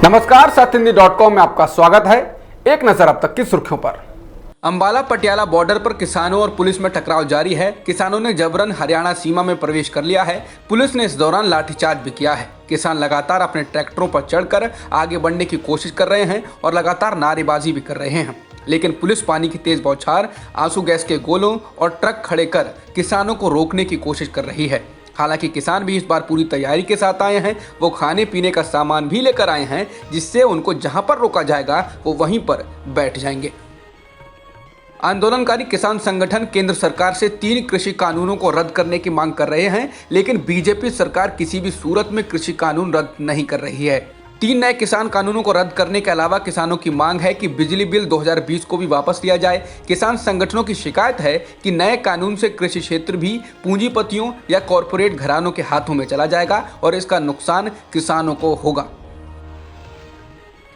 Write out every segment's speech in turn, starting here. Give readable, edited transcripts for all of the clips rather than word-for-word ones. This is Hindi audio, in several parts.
नमस्कार, सत्यहिंदी.com में आपका स्वागत है। एक नजर अब तक की सुर्खियों पर। अंबाला पटियाला बॉर्डर पर किसानों और पुलिस में टकराव जारी है। किसानों ने जबरन हरियाणा सीमा में प्रवेश कर लिया है। पुलिस ने इस दौरान लाठीचार्ज भी किया है। किसान लगातार अपने ट्रैक्टरों पर चढ़कर आगे बढ़ने की कोशिश कर रहे हैं और लगातार नारेबाजी भी कर रहे हैं, लेकिन पुलिस पानी की तेज बौछार, आंसू गैस के गोलों और ट्रक खड़े कर किसानों को रोकने की कोशिश कर रही है। हालांकि किसान भी इस बार पूरी तैयारी के साथ आए हैं। वो खाने पीने का सामान भी लेकर आए हैं, जिससे उनको जहां पर रोका जाएगा वो वहीं पर बैठ जाएंगे। आंदोलनकारी किसान संगठन केंद्र सरकार से 3 कृषि कानूनों को रद्द करने की मांग कर रहे हैं, लेकिन बीजेपी सरकार किसी भी सूरत में कृषि कानून रद्द नहीं कर रही है। 3 नए किसान कानूनों को रद्द करने के अलावा किसानों की मांग है कि बिजली बिल 2020 को भी वापस लिया जाए। किसान संगठनों की शिकायत है कि नए कानून से कृषि क्षेत्र भी पूंजीपतियों या कॉरपोरेट घरानों के हाथों में चला जाएगा और इसका नुकसान किसानों को होगा।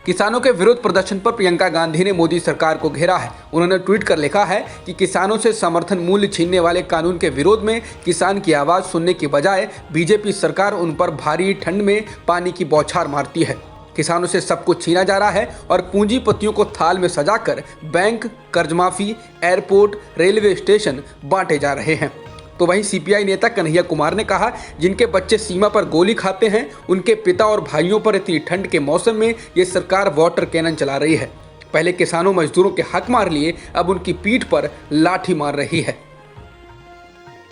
किसानों के विरोध प्रदर्शन पर प्रियंका गांधी ने मोदी सरकार को घेरा है। उन्होंने ट्वीट कर लिखा है कि किसानों से समर्थन मूल्य छीनने वाले कानून के विरोध में किसान की आवाज सुनने की बजाय बीजेपी सरकार उन पर भारी ठंड में पानी की बौछार मारती है। किसानों से सब कुछ छीना जा रहा है और पूंजीपतियों को थाल में सजाकर बैंक, कर्जमाफी, एयरपोर्ट, रेलवे स्टेशन बांटे जा रहे हैं। तो वहीं सीपीआई नेता कन्हैया कुमार ने कहा, जिनके बच्चे सीमा पर गोली खाते हैं, उनके पिता और भाइयों पर इतनी ठंड के मौसम में ये सरकार वाटर कैनन चला रही है। पहले किसानों मजदूरों के हक मार लिए, अब उनकी पीठ पर लाठी मार रही है।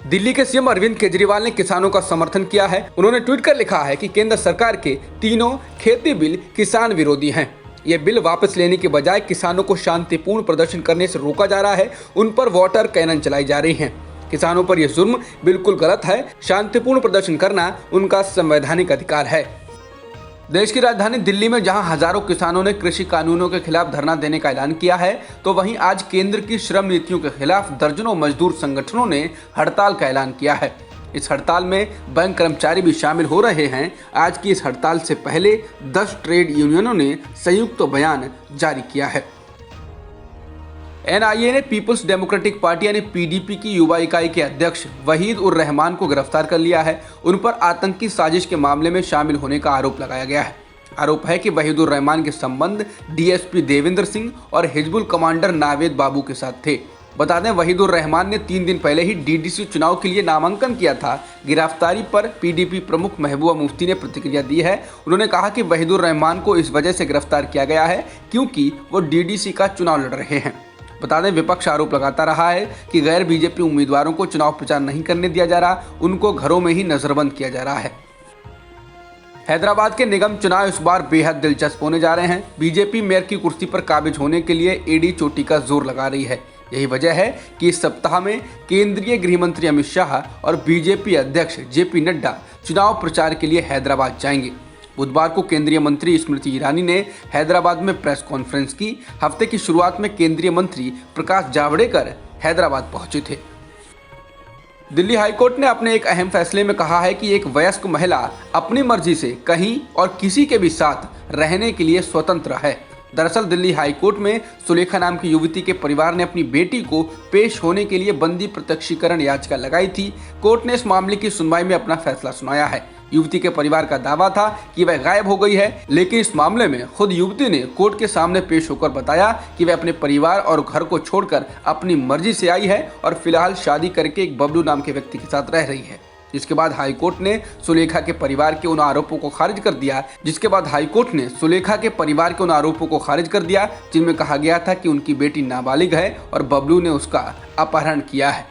दिल्ली के सीएम अरविंद केजरीवाल ने किसानों का समर्थन किया है। उन्होंने ट्वीट कर लिखा है कि केंद्र सरकार के तीनों खेती बिल किसान विरोधी हैं। ये बिल वापस लेने के बजाय किसानों को शांतिपूर्ण प्रदर्शन करने से रोका जा रहा है। उन पर वाटर कैनन चलाई जा रही है। किसानों पर यह जुर्म बिल्कुल गलत है। शांतिपूर्ण प्रदर्शन करना उनका संवैधानिक अधिकार है। देश की राजधानी दिल्ली में जहां हजारों किसानों ने कृषि कानूनों के खिलाफ धरना देने का ऐलान किया है, तो वहीं आज केंद्र की श्रम नीतियों के खिलाफ दर्जनों मजदूर संगठनों ने हड़ताल का ऐलान किया है। इस हड़ताल में बैंक कर्मचारी भी शामिल हो रहे हैं। आज की इस हड़ताल से पहले 10 ट्रेड यूनियनों ने संयुक्त बयान जारी किया है। एनआईए ने पीपुल्स डेमोक्रेटिक पार्टी यानी पीडीपी की युवा इकाई के अध्यक्ष वहीद उर रहमान को गिरफ्तार कर लिया है। उन पर आतंकी साजिश के मामले में शामिल होने का आरोप लगाया गया है। आरोप है कि वहीद उर रहमान के संबंध डीएसपी देवेंद्र सिंह और हिजबुल कमांडर नावेद बाबू के साथ थे। बता दें, वहीद उर रहमान ने 3 दिन पहले ही डीडीसी चुनाव के लिए नामांकन किया था। गिरफ्तारी पर पीडीपी प्रमुख महबूबा मुफ्ती ने प्रतिक्रिया दी है। उन्होंने कहा कि वहीद उर रहमान को इस वजह से गिरफ्तार किया गया है क्योंकि वो डीडीसी का चुनाव लड़ रहे हैं। बता दें, विपक्ष आरोप लगाता रहा है कि गैर बीजेपी उम्मीदवारों को चुनाव प्रचार नहीं करने दिया जा रहा, उनको घरों में ही नजरबंद किया जा रहा है। हैदराबाद के निगम चुनाव इस बार बेहद दिलचस्प होने जा रहे हैं। बीजेपी मेयर की कुर्सी पर काबिज होने के लिए एडी चोटी का जोर लगा रही है। यही वजह है कि इस सप्ताह में केंद्रीय गृह मंत्री अमित शाह और बीजेपी अध्यक्ष जेपी नड्डा चुनाव प्रचार के लिए हैदराबाद जाएंगे। बुधवार को केंद्रीय मंत्री स्मृति ईरानी ने हैदराबाद में प्रेस कॉन्फ्रेंस की। हफ्ते की शुरुआत में केंद्रीय मंत्री प्रकाश जावड़ेकर हैदराबाद पहुंचे थे। दिल्ली हाईकोर्ट ने अपने एक अहम फैसले में कहा है कि एक वयस्क महिला अपनी मर्जी से कहीं और किसी के भी साथ रहने के लिए स्वतंत्र है। दरअसल दिल्ली हाईकोर्ट में सुलेखा नाम की युवती के परिवार ने अपनी बेटी को पेश होने के लिए बंदी प्रत्यक्षीकरण याचिका लगाई थी। कोर्ट ने इस मामले की सुनवाई में अपना फैसला सुनाया है। युवती के परिवार का दावा था कि वह गायब हो गई है, लेकिन इस मामले में खुद युवती ने कोर्ट के सामने पेश होकर बताया कि वह अपने परिवार और घर को छोड़कर अपनी मर्जी से आई है और फिलहाल शादी करके एक बबलू नाम के व्यक्ति के साथ रह रही है। जिसके बाद हाईकोर्ट ने सुलेखा के परिवार के उन आरोपों को खारिज कर दिया जिनमें कहा गया था कि उनकी बेटी नाबालिग है और बबलू ने उसका अपहरण किया है।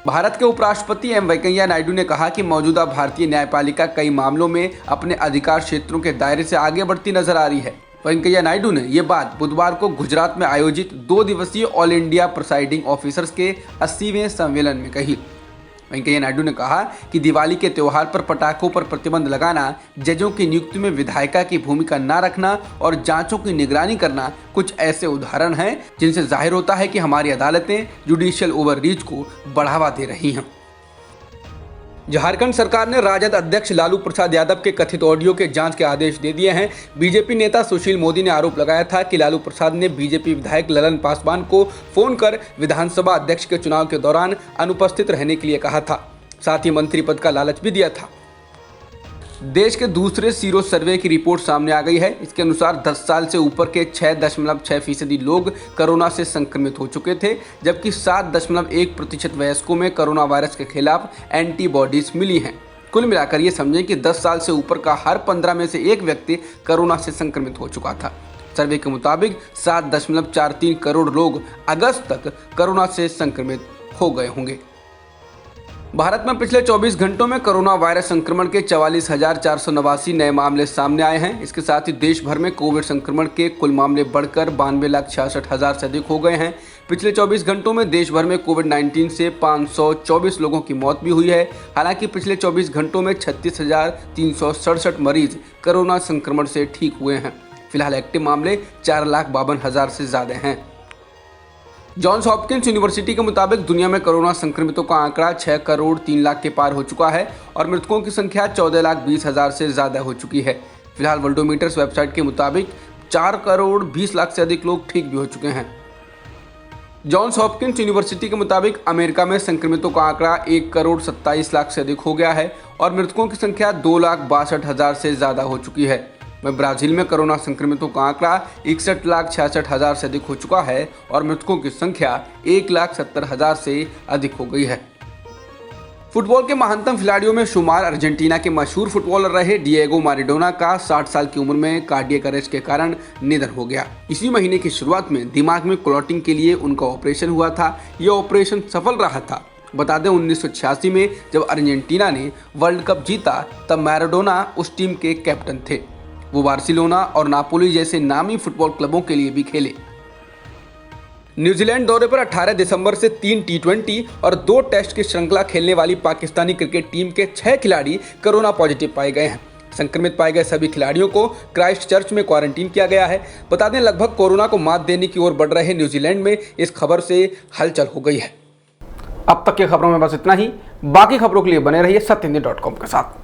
भारत के उपराष्ट्रपति एम वेंकैया नायडू ने कहा कि मौजूदा भारतीय न्यायपालिका कई मामलों में अपने अधिकार क्षेत्रों के दायरे से आगे बढ़ती नजर आ रही है। वेंकैया नायडू ने ये बात बुधवार को गुजरात में आयोजित 2 दिवसीय ऑल इंडिया प्रिसाइडिंग ऑफिसर्स के 80वें सम्मेलन में कही। वेंकैया नायडू ने कहा कि दिवाली के त्योहार पर पटाखों पर प्रतिबंध लगाना, जजों की नियुक्ति में विधायिका की भूमिका न रखना और जांचों की निगरानी करना कुछ ऐसे उदाहरण हैं जिनसे जाहिर होता है कि हमारी अदालतें जुडिशियल ओवररीच को बढ़ावा दे रही हैं। झारखंड सरकार ने राजद अध्यक्ष लालू प्रसाद यादव के कथित ऑडियो के जांच के आदेश दे दिए हैं। बीजेपी नेता सुशील मोदी ने आरोप लगाया था कि लालू प्रसाद ने बीजेपी विधायक ललन पासवान को फोन कर विधानसभा अध्यक्ष के चुनाव के दौरान अनुपस्थित रहने के लिए कहा था। साथ ही मंत्री पद का लालच भी दिया था। देश के दूसरे सीरो सर्वे की रिपोर्ट सामने आ गई है। इसके अनुसार 10 साल से ऊपर के 6.6% लोग कोरोना से संक्रमित हो चुके थे, जबकि 7.1% वयस्कों में कोरोना वायरस के खिलाफ एंटीबॉडीज मिली हैं। कुल मिलाकर ये समझें कि 10 साल से ऊपर का हर 15 में से एक व्यक्ति कोरोना से संक्रमित हो चुका था। सर्वे के मुताबिक 7.43 करोड़ लोग अगस्त तक कोरोना से संक्रमित हो गए होंगे। भारत में पिछले 24 घंटों में कोरोना वायरस संक्रमण के 44,489 नए मामले सामने आए हैं। इसके साथ ही देश भर में कोविड संक्रमण के कुल मामले बढ़कर 92,66,000 से अधिक हो गए हैं। पिछले 24 घंटों में देश भर में कोविड-19 से 524 लोगों की मौत भी हुई है। हालांकि पिछले 24 घंटों में 36,367 मरीज कोरोना संक्रमण से ठीक हुए हैं। फिलहाल एक्टिव मामले 4,52,000 से ज्यादा हैं। जॉन्स हॉपकिंस यूनिवर्सिटी के मुताबिक दुनिया में कोरोना संक्रमितों का आंकड़ा 6 करोड़ 3 लाख के पार हो चुका है और मृतकों की संख्या 14,20,000 से ज़्यादा हो चुकी है। फिलहाल वर्ल्डोमीटर्स वेबसाइट के मुताबिक 4 करोड़ 20 लाख से अधिक लोग ठीक भी हो चुके हैं। जॉन्स हॉपकिंस यूनिवर्सिटी के मुताबिक अमेरिका में संक्रमितों का आंकड़ा 1 करोड़ 27 लाख से अधिक हो गया है और मृतकों की संख्या 2,62,000 से ज़्यादा हो चुकी है। वहीं ब्राजील में कोरोना संक्रमितों का आंकड़ा 61,66,000 से अधिक हो चुका है और मृतकों की संख्या 1,70,000 से अधिक हो गई है। फुटबॉल के महानतम खिलाड़ियों में शुमार अर्जेंटीना के मशहूर फुटबॉलर रहे डिएगो मैराडोना का 60 साल की उम्र में कार्डियक अरेस्ट के कारण निधन हो गया। इसी महीने की शुरुआत में दिमाग में क्लॉटिंग के लिए उनका ऑपरेशन हुआ था। यह ऑपरेशन सफल रहा था। बता दें 1986 में जब अर्जेंटीना ने वर्ल्ड कप जीता तब मैराडोना उस टीम के कैप्टन थे। वो बार्सिलोना और नापोली जैसे नामी फुटबॉल क्लबों के लिए भी खेले। न्यूजीलैंड दौरे पर 18 दिसंबर से 3 T20 और 2 टेस्ट की श्रृंखला खेलने वाली पाकिस्तानी क्रिकेट टीम के 6 खिलाड़ी कोरोना पॉजिटिव पाए गए हैं। संक्रमित पाए गए सभी खिलाड़ियों को क्राइस्ट चर्च में क्वारंटीन किया गया है। बता दें लगभग कोरोना को मात देने की ओर बढ़ रहे न्यूजीलैंड में इस खबर से हलचल हो गई है। अब तक की खबरों में बस इतना ही। बाकी खबरों के लिए बने रहिए सत्यहिंदी.com के साथ।